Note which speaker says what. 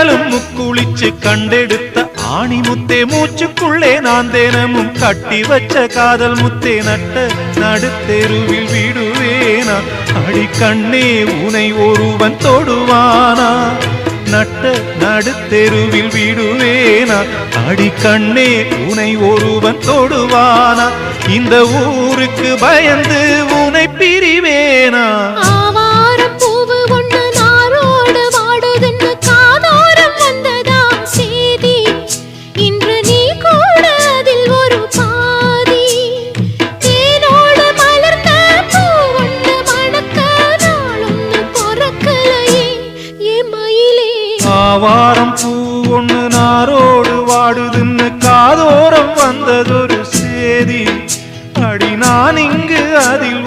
Speaker 1: கடலும் முக்குளிச்சு கண்டெடுத்த ஆணி முத்தே மூச்சுக்குள்ளே நான் தினமும் கட்டி வச்ச காதல் முத்தே நட்ட நடுத்தெருவில் விடுவேனா அடி கண்ணே உனை ஒருவன் தொடுவானா நட்ட நடுத்தெருவில் விடுவேனா அடி கண்ணே உனை ஒருவன் தொடுவானா இந்த ஊருக்கு பயந்து உனை பிரிவேனா ஆவாரம் பூ ஒண்ணு நாரோடு வாடுதுன்னு காதோரம் வந்ததொரு சேதி அடி நான் இங்கு அதில்